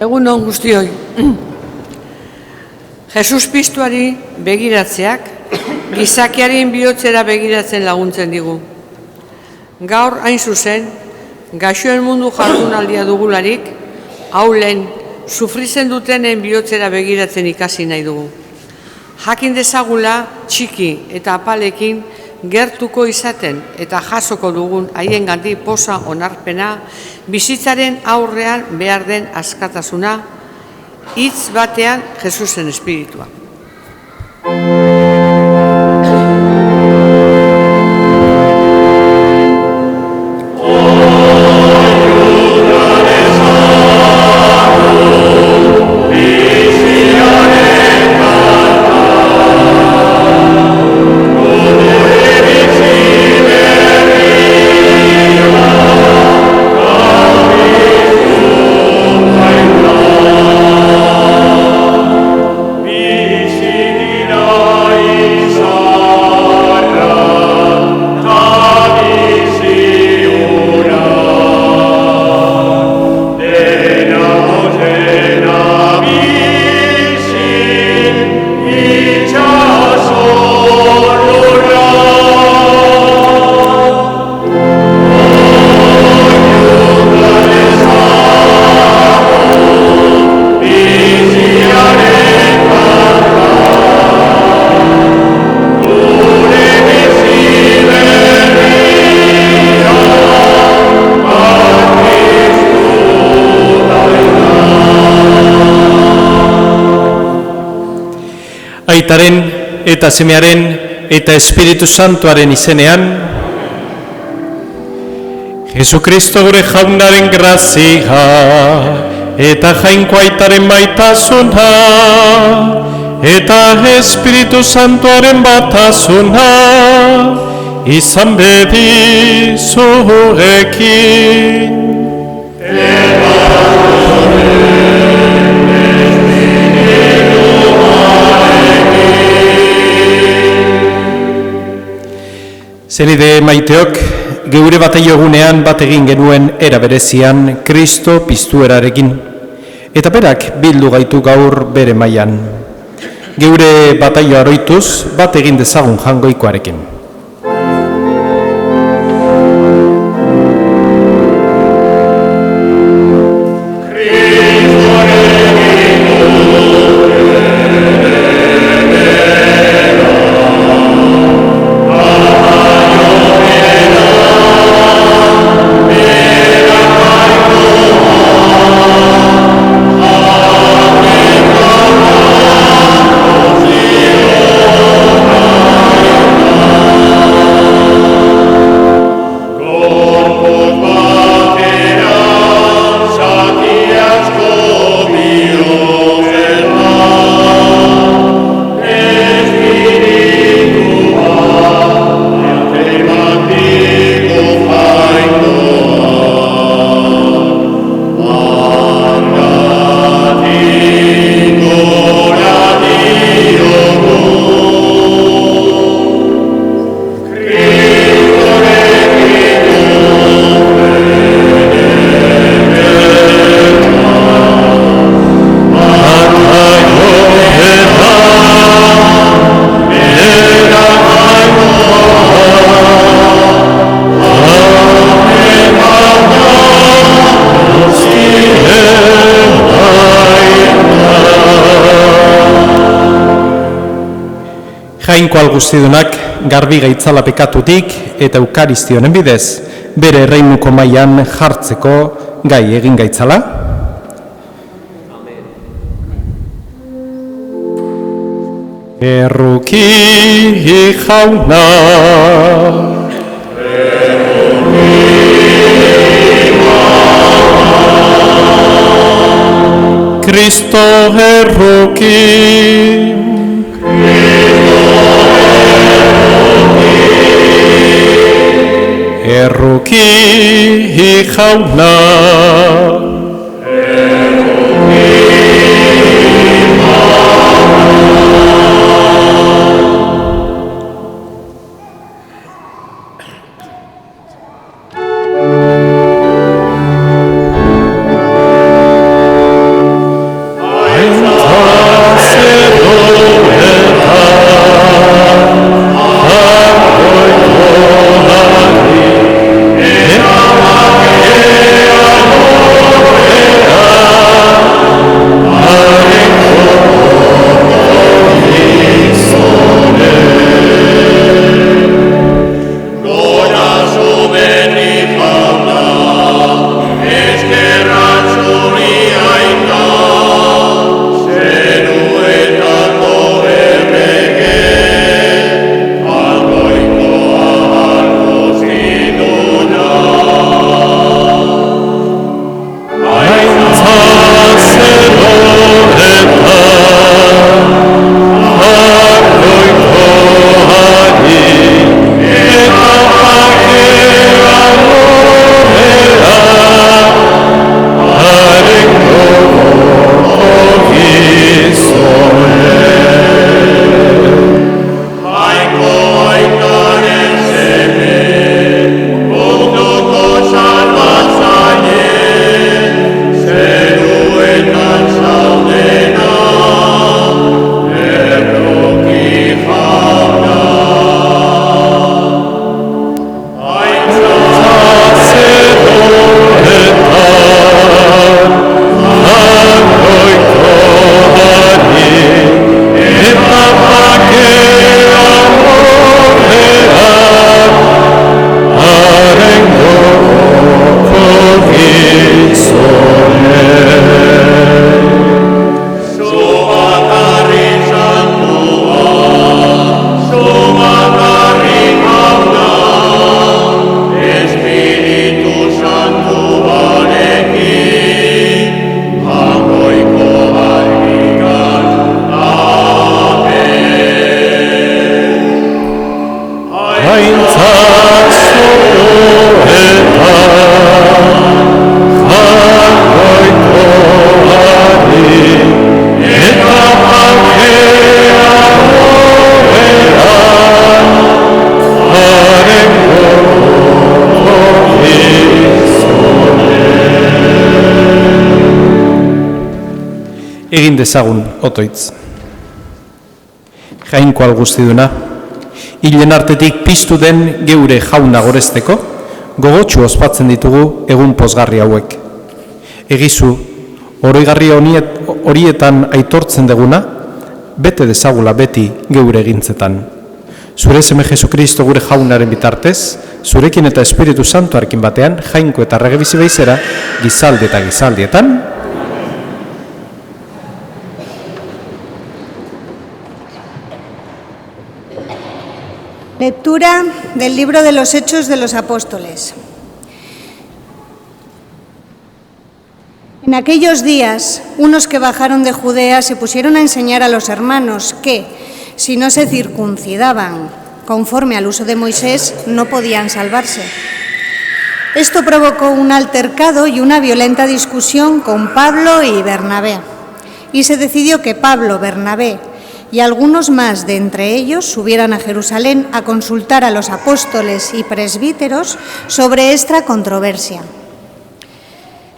Egun on guztioi. Jesus Pistuari begiratzeak gizakiaren bihotzera begiratzen laguntzen digu. Gaur hain zuzen, gaixoen mundu jardunaldia dugularik, haulen, sufritzen dutenen bihotzera begiratzen ikasi nahi dugu. Jakin dezagula txiki eta apalekin gertuko izaten eta jasoko dugun haiengandik poza onarpena, bizitzaren aurrean behar den askatasuna, hitz batean Jesusen espiritua. Aitaren eta Semearen eta Espiritu Santuaren izenean, Jesukristo gure jaunaren grazia eta jainko Aitaren maitasuna eta Espiritu Santuaren batasuna izan bedi zurekin. Zenide maiteok, geure bataiogunean bat egin genuen era berezian Kristo piztuerarekin, eta berak bildu gaitu gaur bere mailan. Geure bataio oroituz bat egin dezagun jangoikoarekin. Jainko alguztidunak garbi gaitzala pekatutik eta eukaristionen bidez bere erreinuko mailan jartzeko gai egin gaitzala. Erruki jauna, Kristo erruki, erruki jauna, Egin dezagun otoitz. Jainko algustiduna, hilen artetik piztu den geure jauna gorezteko, gogotsu ospatzen ditugu egun pozgarri hauek. Egizu, oroigarri horietan aitortzen deguna, bete dezagula beti geure egintzetan. Zure seme Jesukristo gure jaunaren bitartez, zurekin eta Espiritu Santuarekin batean, jainko eta errege bizi beizera, gizaldi eta gizaldietan. Lectura del libro de los Hechos de los Apóstoles. En aquellos días, unos que bajaron de Judea se pusieron a enseñar a los hermanos que, si no se circuncidaban conforme al uso de Moisés, no podían salvarse. Esto provocó un altercado y una violenta discusión con Pablo y Bernabé, y se decidió que Pablo, Bernabé y algunos más de entre ellos subieran a Jerusalén a consultar a los apóstoles y presbíteros sobre esta controversia.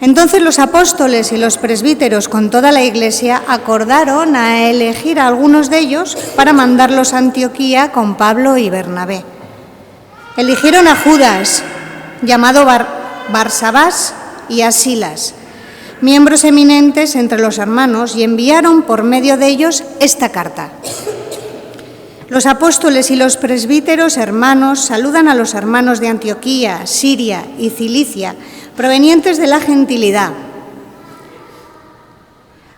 Entonces los apóstoles y los presbíteros con toda la Iglesia acordaron a elegir a algunos de ellos para mandarlos a Antioquía con Pablo y Bernabé. Eligieron a Judas, llamado Barsabás, y a Silas, miembros eminentes entre los hermanos, y enviaron por medio de ellos esta carta. Los apóstoles y los presbíteros hermanos saludan a los hermanos de Antioquía, Siria y Cilicia, provenientes de la gentilidad.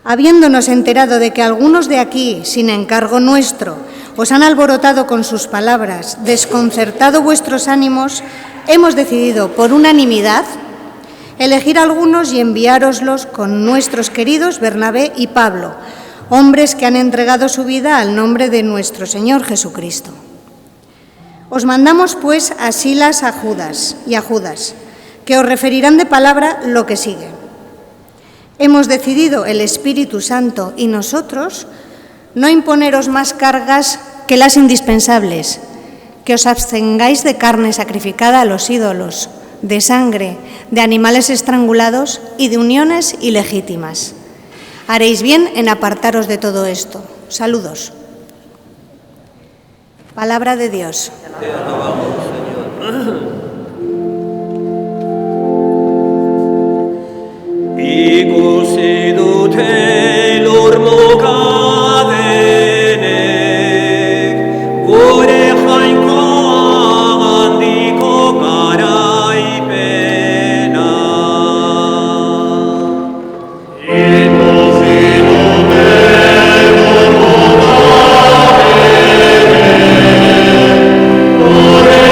Habiéndonos enterado de que algunos de aquí, sin encargo nuestro, os han alborotado con sus palabras, desconcertado vuestros ánimos, hemos decidido por unanimidad elegir a algunos y enviároslos con nuestros queridos Bernabé y Pablo, hombres que han entregado su vida al nombre de nuestro Señor Jesucristo. Os mandamos pues a Silas y a Judas, que os referirán de palabra lo que sigue. Hemos decidido el Espíritu Santo y nosotros no imponeros más cargas que las indispensables, que os abstengáis de carne sacrificada a los ídolos, de sangre, de animales estrangulados y de uniones ilegítimas. Haréis bien en apartaros de todo esto. Saludos. Palabra de Dios. Te alabamos, Señor. Ikusi dute lur mugadenek, gure jainkoa handiko garaipena. Ikusi dute lur mugadenek, gure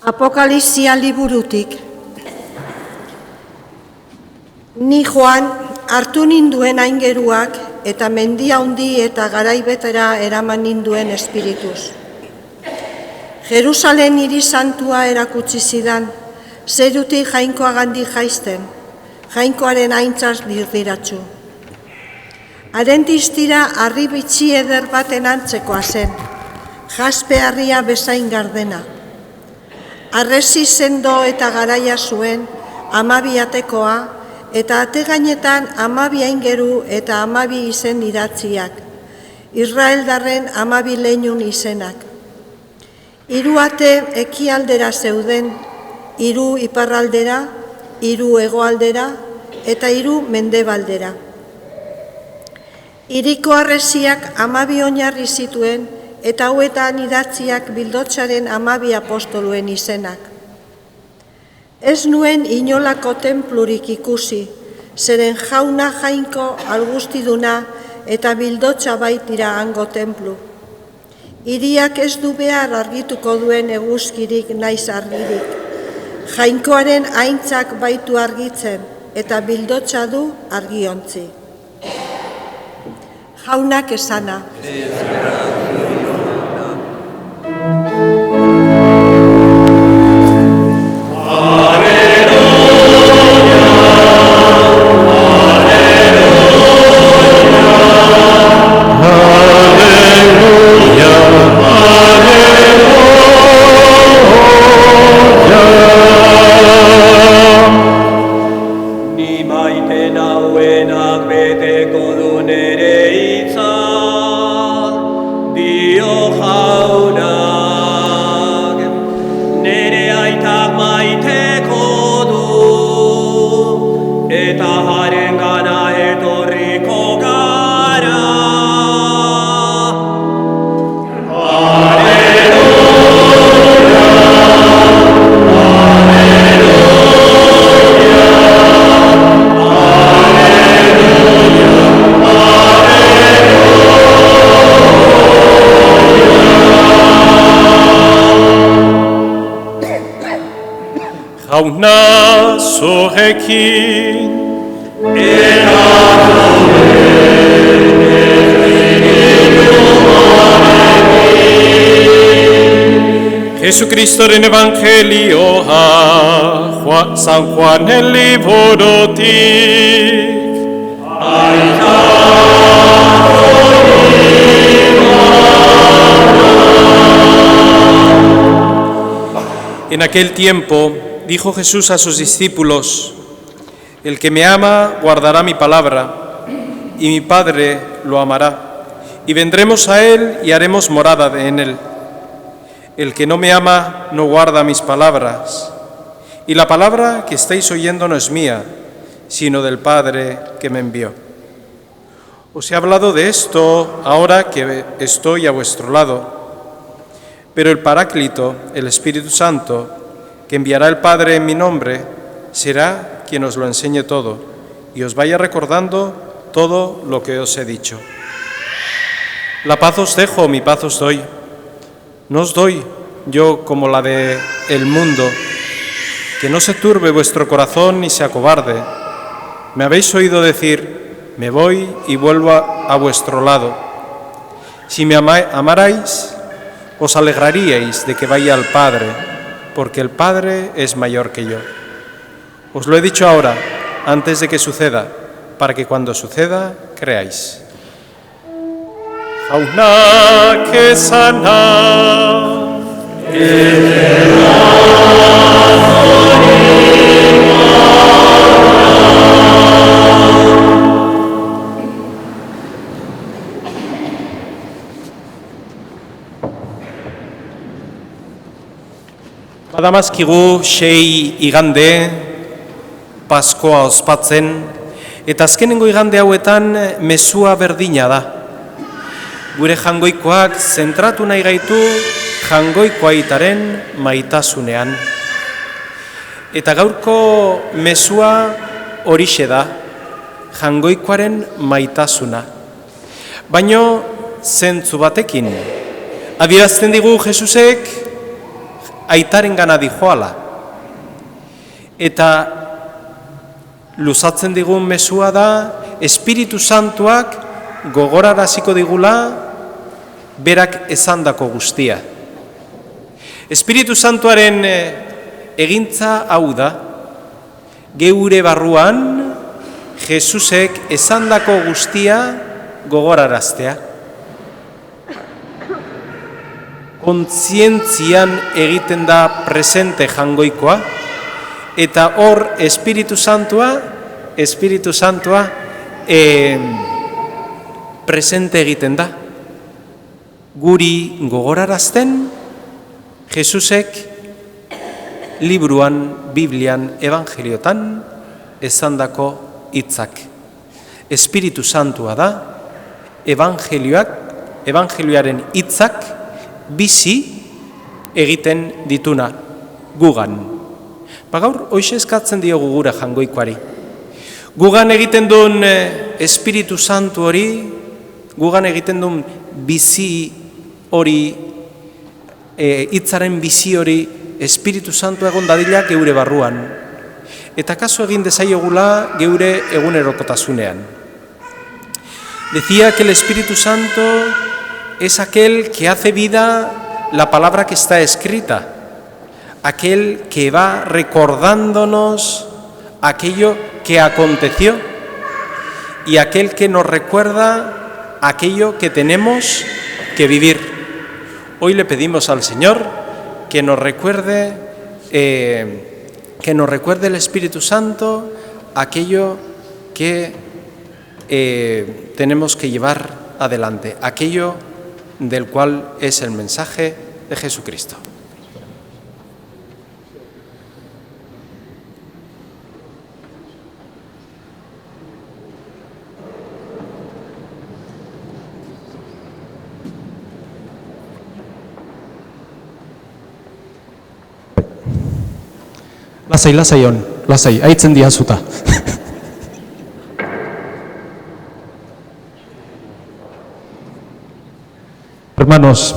Apokalipsia liburutik. Ni Joan hartu ninduen aingeruak eta mendia handi eta garaibetera eraman ninduen espirituz. Jerusalen hiri santua erakutsi zidan, zerutik jainkoa gandi jaisten, jainkoaren aintzaz dirdiratxu. Haren distira harri bitxi eder baten antzekoa zen, jaspe harria bezain gardena. Arresi sendo eta garaia zuen, 12 atekoa, eta ategainetan 12 aingeru eta 12 izen idatziak, Israeldarren 12 leinun izenak. 3 ate ekialdera zeuden, 3 iparraldera, 3 hegoaldera eta 3 mendebaldera. Hiriko arresiak 12 oinarri zituen eta hauetan idatziak bildotzaren 12 apostoluen izenak. Ez nuen inolako tenplurik ikusi, zeren jauna jainko algustiduna eta bildotza baitira hango tenplu. Hiriak ez du behar argituko duen eguzkirik naiz argirik. Jainkoaren aintzak baitu argitzen eta bildotza du argiontzi. Jaunak esana. Jauna zurekin Jesucristoren evangelioa San Juanen liburutik. En aquel tiempo dijo Jesús a sus discípulos: el que me ama guardará mi palabra, y mi Padre lo amará, y vendremos a él y haremos morada en él. El que no me ama no guarda mis palabras, y la palabra que estáis oyendo no es mía, sino del Padre que me envió. Os he hablado de esto ahora que estoy a vuestro lado, pero el Paráclito, el Espíritu Santo, que enviará el Padre en mi nombre, será quien os lo enseñe todo y os vaya recordando todo lo que os he dicho. La paz os dejo, mi paz os doy. No os doy yo como la del mundo, que no se turbe vuestro corazón ni se acobarde. Me habéis oído decir: me voy y vuelvo a vuestro lado. Si me amarais, os alegraríais de que vaya al Padre, porque el Padre es mayor que yo. Os lo he dicho ahora, antes de que suceda, para que cuando suceda, creáis. Jauna que sana. Badamazkigu 6 igande, Paskoa ospatzen, eta azkenengo igande hauetan mezua berdina da. Gure jangoikoak zentratu nahi gaitu jangoikoaitaren maitasunean. Eta gaurko mezua horixe da, jangoikoaren maitasuna. Baino zentzu batekin, adierazten digu Jesusek aitaren gana dijoala. Eta luzatzen digun mezua da Espiritu Santuak gogoraraziko digula berak esandako guztia. Espiritu Santuaren egintza hau da, geure barruan Jesusek esandako guztia gogoraraztea. Kontzientzian egiten da presente jangoikoa, eta hor Espiritu Santua presente egiten da. Guri gogorarazten Jesusek libruan, Biblian, Evangeliotan esandako hitzak. Espiritu Santua da Evangelioaren hitzak bizi egiten dituna gugan. Gaur hoxe eskatzen diogu gure jangoikoari. Gugan egiten duen Espiritu Santu hori, gugan egiten duen bizi hori, hitzaren bizi hori, Espiritu Santu egon dadila geure barruan. Eta kasu egin dezaiogula geure egunerokotasunean. Decía que el Espíritu Santo es aquel que hace vida la palabra que está escrita, aquel que va recordándonos aquello que aconteció y aquel que nos recuerda aquello que tenemos que vivir. Hoy le pedimos al Señor que nos recuerde el Espíritu Santo aquello que tenemos que llevar adelante, aquello del cual es el mensaje de Jesucristo. Lasai, haitzen diazuta. Hermanos,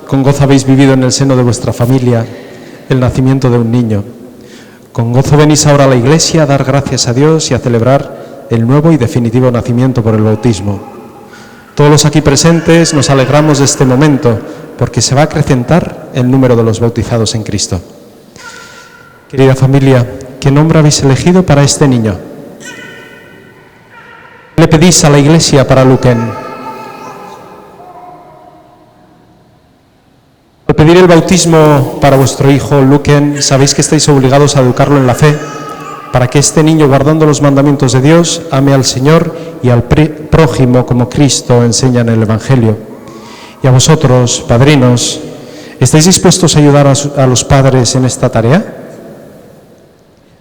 con gozo habéis vivido en el seno de vuestra familia el nacimiento de un niño. Con gozo venís ahora a la iglesia a dar gracias a Dios y a celebrar el nuevo y definitivo nacimiento por el bautismo. Todos los aquí presentes nos alegramos de este momento porque se va a acrecentar el número de los bautizados en Cristo. Querida familia, ¿qué nombre habéis elegido para este niño? ¿Qué le pedís a la iglesia para Luquen? Al pedir el bautismo para vuestro hijo Luquen, sabéis que estáis obligados a educarlo en la fe, para que este niño, guardando los mandamientos de Dios, ame al Señor y al prójimo como Cristo enseña en el Evangelio. Y a vosotros, padrinos, ¿estáis dispuestos a ayudar a los padres en esta tarea?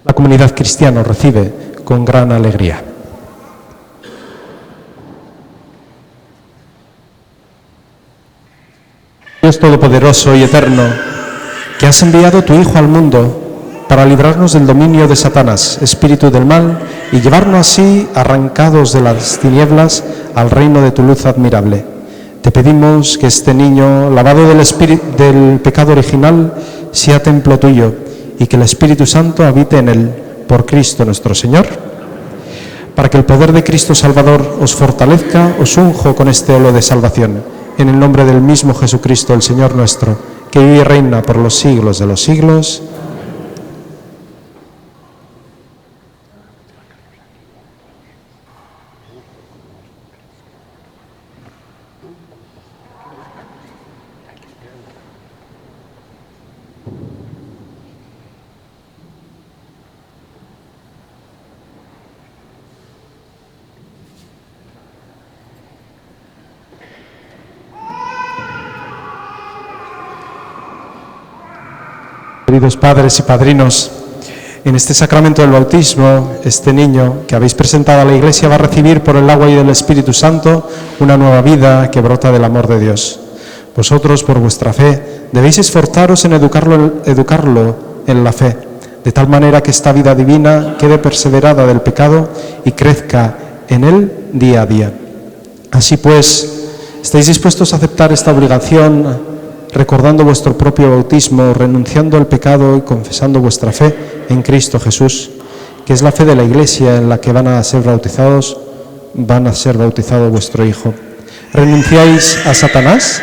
La comunidad cristiana os recibe con gran alegría. Dios Todopoderoso y Eterno, que has enviado tu Hijo al mundo para librarnos del dominio de Satanás, espíritu del mal, y llevarnos así, arrancados de las tinieblas, al reino de tu luz admirable. Te pedimos que este niño, lavado del pecado original, sea templo tuyo, y que el Espíritu Santo habite en él, por Cristo nuestro Señor. Para que el poder de Cristo Salvador os fortalezca, os unjo con este olo de salvación, en el nombre del mismo Jesucristo, el Señor nuestro, que vive y reina por los siglos de los siglos. Queridos padres y padrinos, en este sacramento del bautismo, este niño que habéis presentado a la Iglesia va a recibir por el agua y el Espíritu Santo una nueva vida que brota del amor de Dios. Vosotros, por vuestra fe, debéis esforzaros en educarlo en la fe, de tal manera que esta vida divina quede perseverada del pecado y crezca en él día a día. Así pues, ¿estáis dispuestos a aceptar esta obligación, recordando vuestro propio bautismo, renunciando al pecado y confesando vuestra fe en Cristo Jesús? que es la fe de la Iglesia en la que van a ser bautizado vuestro Hijo. ¿Renunciáis a Satanás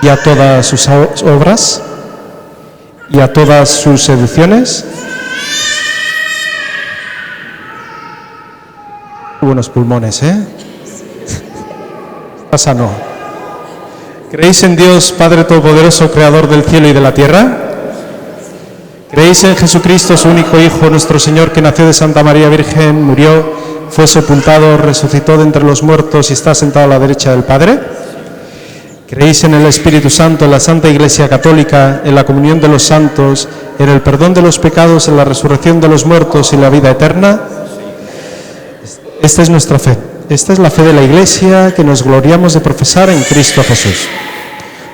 y a todas sus obras y a todas sus seducciones? Buenos pulmones, ¿eh? Está sano. ¿Creéis en Dios, Padre Todopoderoso, Creador del cielo y de la tierra? ¿Creéis en Jesucristo, su único Hijo, nuestro Señor, que nació de Santa María Virgen, murió, fue sepultado, resucitó de entre los muertos y está sentado a la derecha del Padre? ¿Creéis en el Espíritu Santo, en la Santa Iglesia Católica, en la comunión de los santos, en el perdón de los pecados, en la resurrección de los muertos y la vida eterna? Esta es nuestra fe. Esta es la fe de la Iglesia que nos gloriamos de profesar en Cristo Jesús.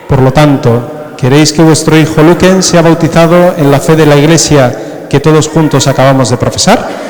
Por lo tanto, ¿queréis que vuestro hijo Luquen sea bautizado en la fe de la Iglesia que todos juntos acabamos de profesar?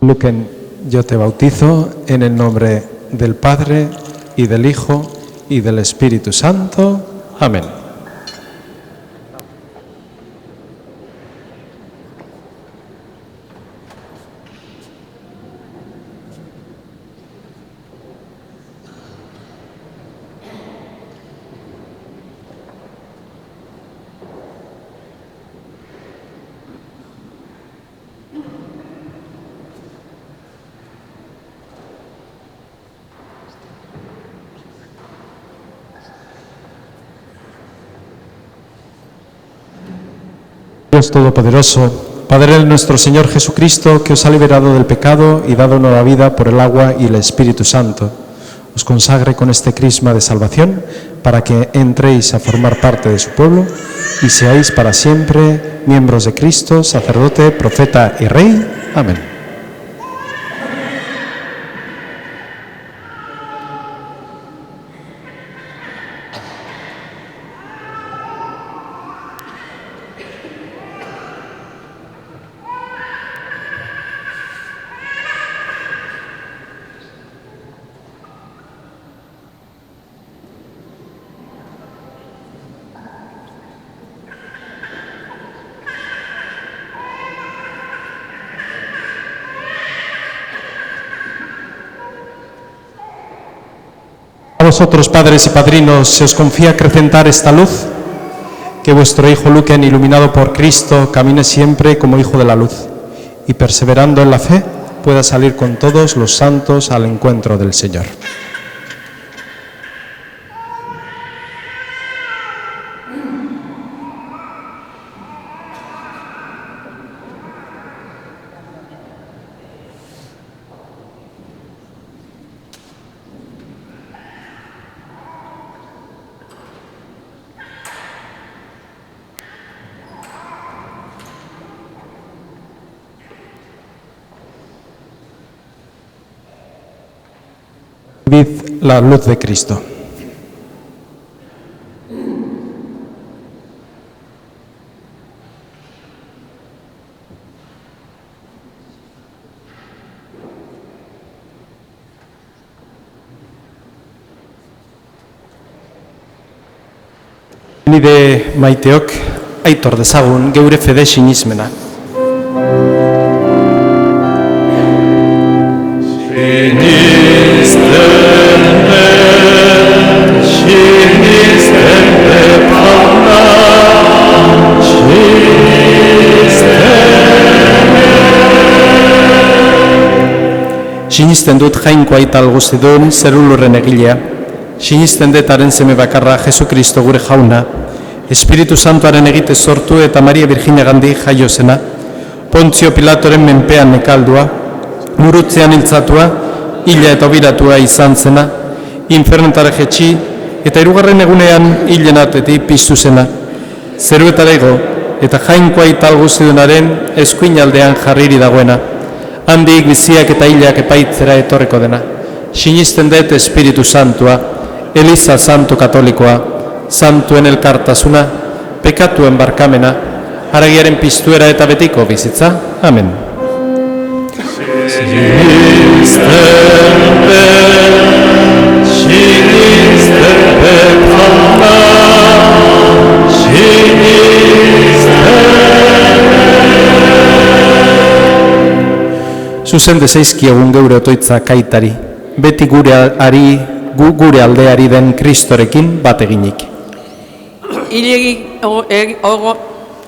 Luquen, yo te bautizo en el nombre del Padre y del Hijo y del Espíritu Santo. Amén. Dios Todopoderoso, Padre de nuestro Señor Jesucristo, que os ha liberado del pecado y dado nueva vida por el agua y el Espíritu Santo, os consagre con este crisma de salvación para que entréis a formar parte de su pueblo y seáis para siempre miembros de Cristo, sacerdote, profeta y Rey. Amén. A vosotros, padres y padrinos, se os confía acrecentar esta luz, que vuestro hijo Luquen, iluminado por Cristo, camine siempre como hijo de la luz y, perseverando en la fe, pueda salir con todos los santos al encuentro del Señor. Vivid la luz de Cristo. Nire maiteok aitor dezagun geure fede sinismena. Sinisten dut jainko aita alguzidun zerulurren egilea. Sinisten detaren seme bakarra Jesukristo gure jauna, Espiritu Santuaren egite sortu eta Maria Virginia gandik jaio zena, Pontzio Pilatoren menpean nekaldua, murutzean hiltzatua, hila eta obiratua izan zena, infernetara jetxi, eta hirugarren egunean hilen atetik piztu zena. Zeruetara igo, eta jainkoa ital guztidunaren eskuinaldean jarriri dagoena. Handik biziak eta hilak epaitzera etorreko dena. Sinisten dut Espiritu Santua, Eliza Santo Katolikoa, Santuen elkartasuna, pekatuen barkamena, haragiaren piztuera eta betiko bizitza. Amen. Zuzen dezaizkiegun geure otoitza kaitari, beti gure aldeari den Kristorekin bat eginik.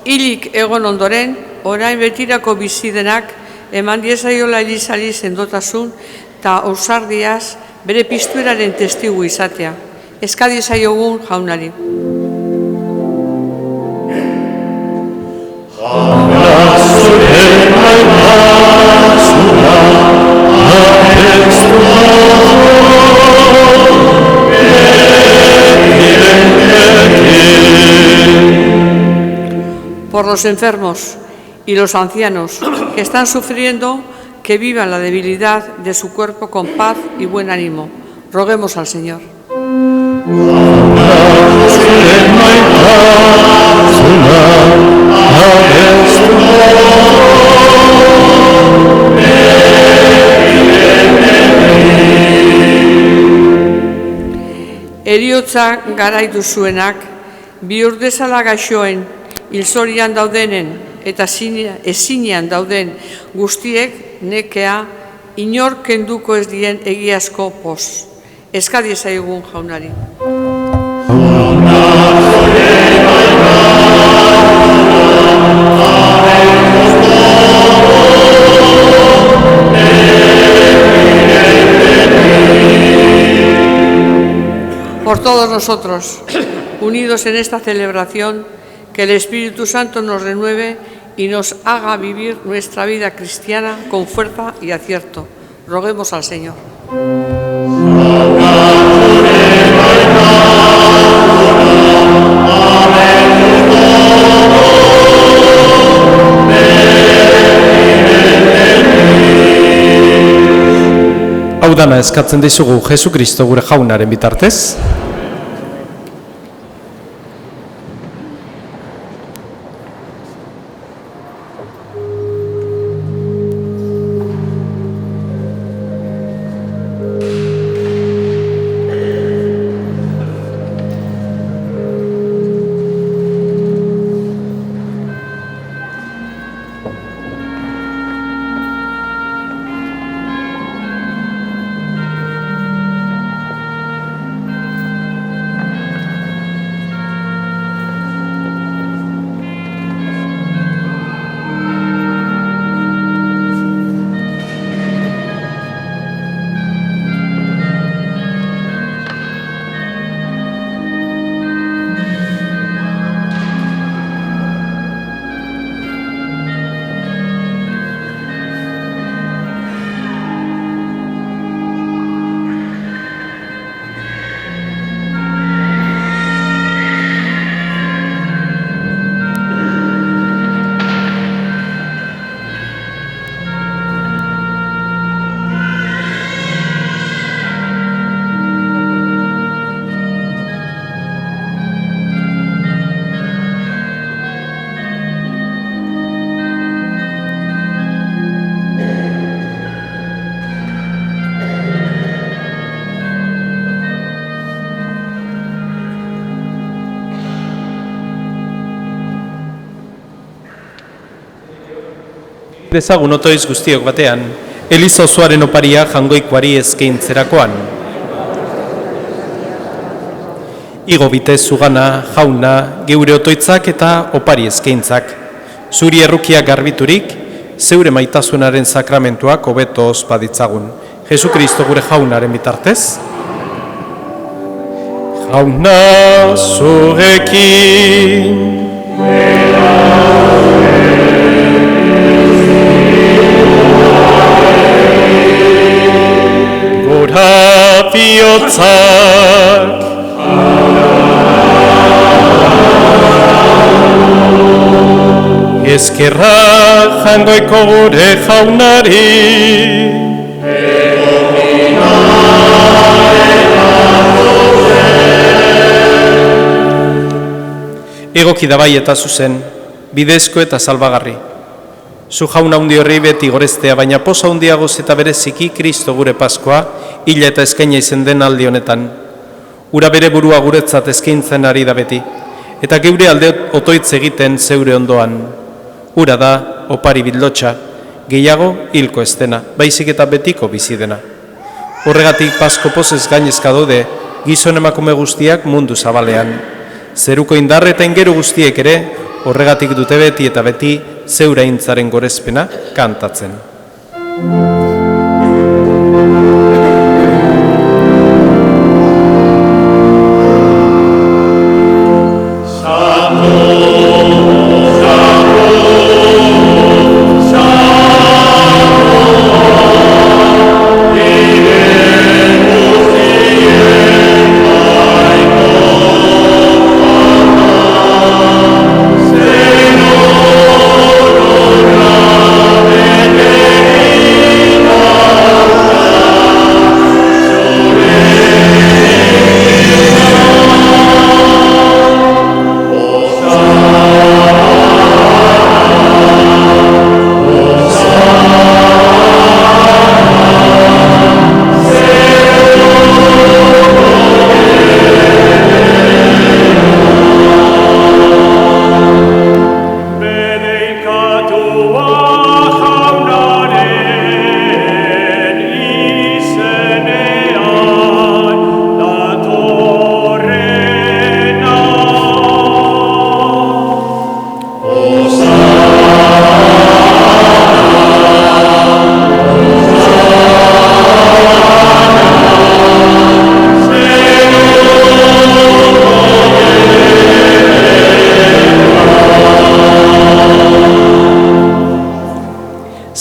Hilik egon ondoren, orain betirako bizi denak, eman diezaiola Elizari sendotasun eta ausardiaz bere piztueraren testigu izatea. Eska diezaiogun jaunari. Por los enfermos y los ancianos que están sufriendo, que vivan la debilidad de su cuerpo con paz y buen ánimo. Roguemos al Señor. Heriotza garaitu zuenak, bihur dezala gaixoen, hilzorian daudenen eta ezinean dauden guztiek nekea inor kenduko ez dien egiazko poz. Eska diezaigun jaunari. Por todos nosotros, unidos en esta celebración, que el Espíritu Santo nos renueve y nos haga vivir nuestra vida cristiana con fuerza y acierto. Roguemos al Señor. Hau dana eskatzen dizugu Jesukristo gure jaunaren bitartez. Dezagun otoiz guztiok batean, Eliza osoaren oparia jangoikoari eskaintzerakoan. Igo bitez zugana, jauna, geure otoitzak eta opari eskaintzak. Zuri errukiak garbiturik, zeure maitasunaren sakramentuak hobeto ospa ditzagun. Jesukristo gure jaunaren bitartez. Jauna zurekin. bihotzak. Ezkerra jangoiko gure jaunari, egoki da bai eta zuzen, bidezko eta salbagarri. Zu jauna handi horri beti goreztea, baina posa handiagoz eta bereziki Kristo gure Paskoa, hila eta eskaina izen den aldi honetan. Ura bere burua guretzat eskaintzen ari da beti, eta geure alde otoitz egiten zeure ondoan. Ura da, opari bildotxa, gehiago hilko ez dena, baizik eta betiko bizi dena. Horregatik Pasko pozez gainezka daude, gizon emakume guztiak mundu zabalean. Zeruko indar eta ingeru guztiek ere, horregatik dute beti eta beti zeura intzaren gorezpena kantatzen.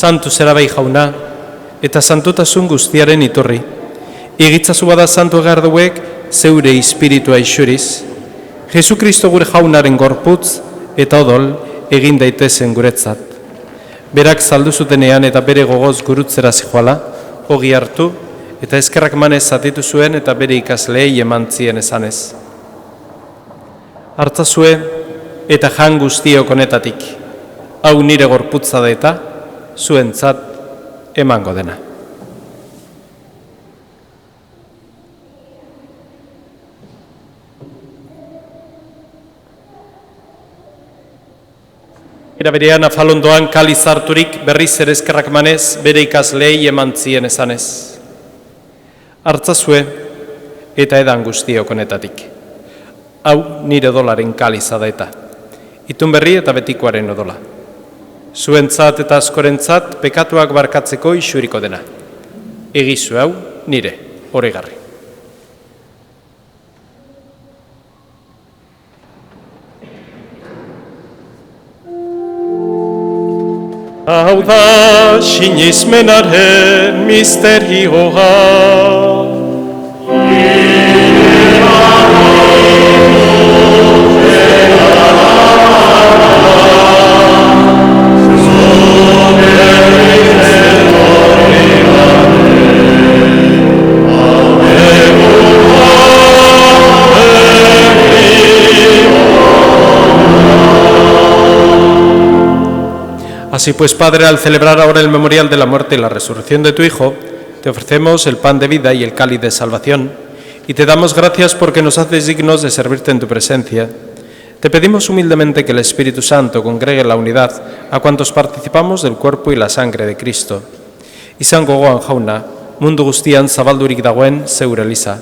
Santu zera bai jauna, eta santotasun guztiaren iturri. Egitzazu bada santu egarduek zeure espiritua isuriz, Jesu Kristo gure jaunaren gorputz eta odol egin daitezen guretzat. Berak saldu zutenean eta bere gogoz gurutzera zijoala, ogi hartu eta eskerrak manez zatitu zuen eta bere ikasleei eman zien esanez. Hartzazue eta jan guztiok honetatik, hau nire gorputza da eta zuentzat emango dena. Era berean afalondoan kaliz harturik berriz ere eskerrak manez bere ikasleei eman zien esanez. Hartzazue eta edan guztiok honetatik. Hau nire odolaren kaliza da eta. Itun berri eta betikoaren odola. Zuentzat eta askorentzat pekatuak barkatzeko isuriko dena. Egizu hau nire, oregarri. Hau da sinismenaren misterioa. Así pues, Padre, al celebrar ahora el memorial de la muerte y la resurrección de tu Hijo, te ofrecemos el pan de vida y el cáliz de salvación, y te damos gracias porque nos haces dignos de servirte en tu presencia. Te pedimos humildemente que el Espíritu Santo congregue la unidad a cuantos participamos del cuerpo y la sangre de Cristo. Izan gogoan jauna, mundu guztian zabaldurik dagoen zeure eliza.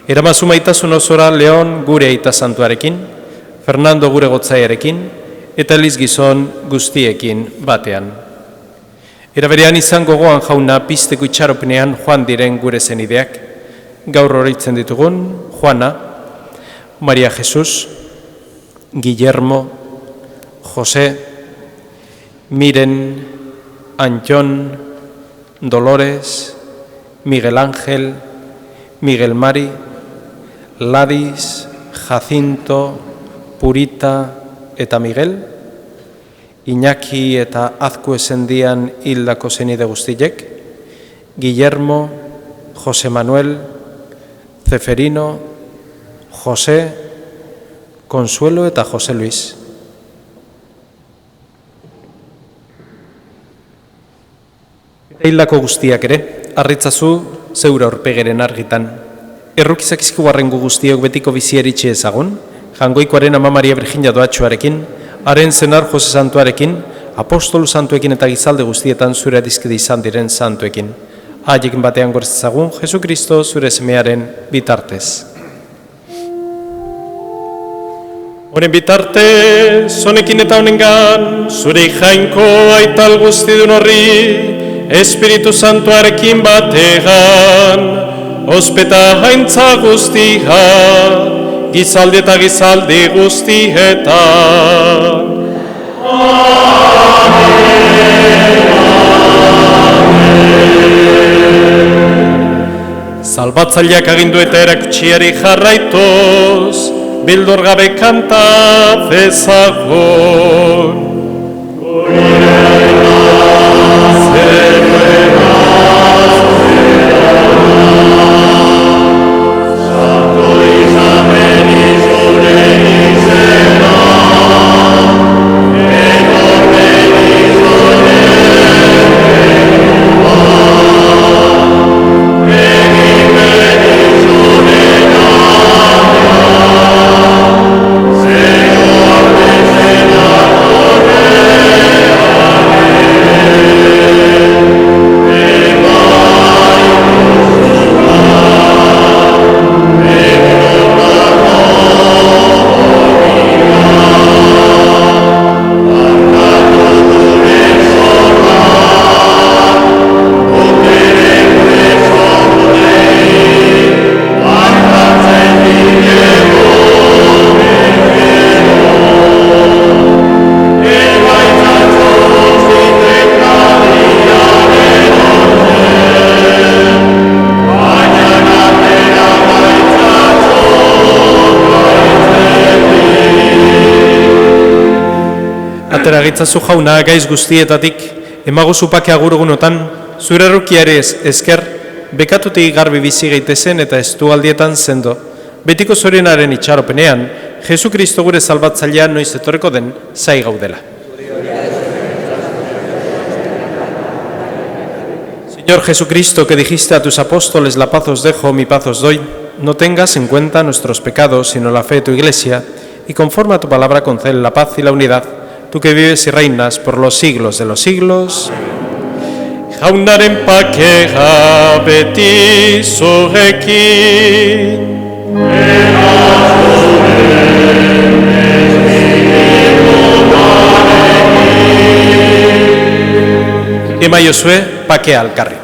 Eramazu maitasun osora Leon gure aita santuarekin, Fernando gure gotzaiarekin, eta Eliz gizon guztiekin batean. Eraberean izan gogoan jauna pizteko itxaropenean joan diren gure zenideak, gaur horitzen ditugun Juana, Maria Jesus, Guillermo, José, Miren, Antxon, Dolores, Miguel Ángel, Miguel Mari, Ladis, Jacinto, Purita eta Miguel, Iñaki eta Azku esendian hildako zenide guztiek, Guillermo, José Manuel, Ceferino, José, Consuelo eta José Luis. Eta hildako guztiak ere, harritzazu zeure aurpegeren argitan. Errukizak izkugarrengu guztiok betiko bizi eritxe ezagun, Jangoikoaren Ama Maria Virginia doatxoarekin, haren zenar Jose Santuarekin, apostolu santuekin eta gizalde guztietan zure adizkide izan diren santuekin. Haiekin batean gortzezagun, Jesukristo zure semearen bitartez. Honen bitartez, honekin eta honengan, zure jainko aital guztidun horri, Espiritu Santuarekin bategan, ospeta haintza guztia, gizaldi eta gizaldi guztietan. Salbatzaileak agindu eta erakutsiari jarraituz, bildor gabe kanta dezagun. Atera gaitzazu jauna gaiz guztietatik, emagozupake agurugunotan, zure errukiare esker, bekatutik garbi bizi gaitezen eta estualdietan sendo. Betiko zorionaren itxaropenean, Jesukristo gure salbatzailean noiz etorreko den zai gaudela. Señor Jesucristo, que dijiste a tus apóstoles, la paz os dejo, mi paz os doy, no tengas en cuenta nuestros pecados, sino la fe de tu Iglesia, y conforme a tu palabra concede la paz y la unidad, tú que vives y reinas por los siglos de los siglos. Jaunaren pakea beti zurekin. Emaiozue pakea alkarri.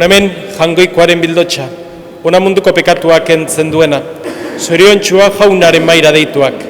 Hemen Jangoikoaren bildotxa, ona munduko pekatuak kentzen duena, zoriontxua jaunaren maira deituak.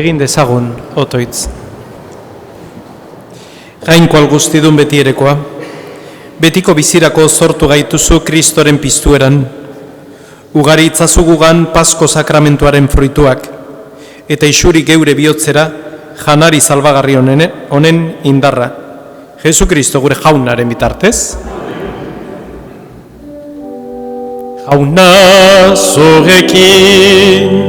Egin dezagun, otoitz. Jainkoal guztidun betierekoa, betiko bizirako sortu gaituzu Kristoren piztueran, ugari itzazugugan Pasko sakramentuaren fruituak, eta isuri geure bihotzera janari salbagarri honen indarra. Jesu Kristo gure jaunaren bitartez. Jauna zurekin.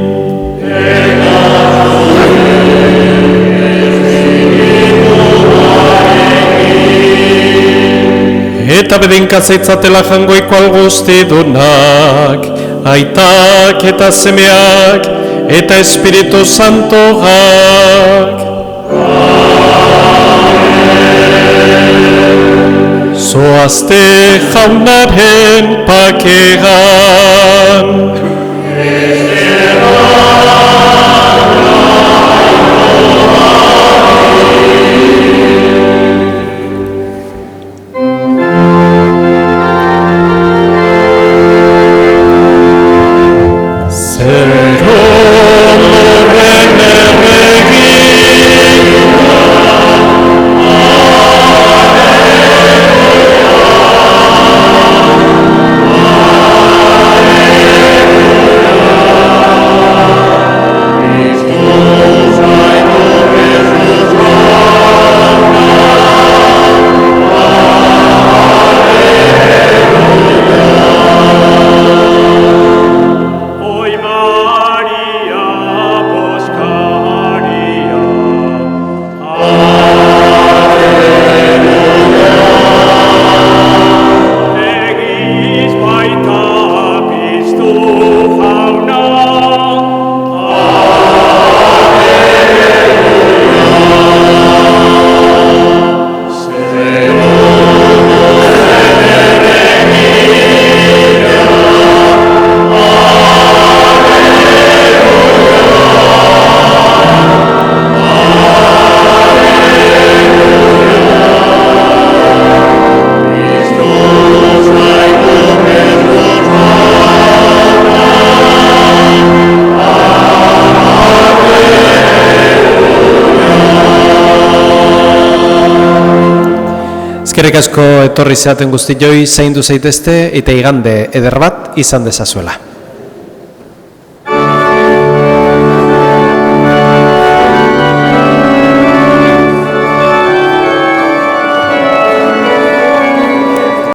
Eta bedenka zaitzatela jangoiko alguztidunak, aitak eta semeak, eta Espiritu Santoak. Zoazte jaunaren pakegan. Eskerrik asko etorri zeaten guztioi, zaindu zaitezte eta igande eder bat izan dezazuela.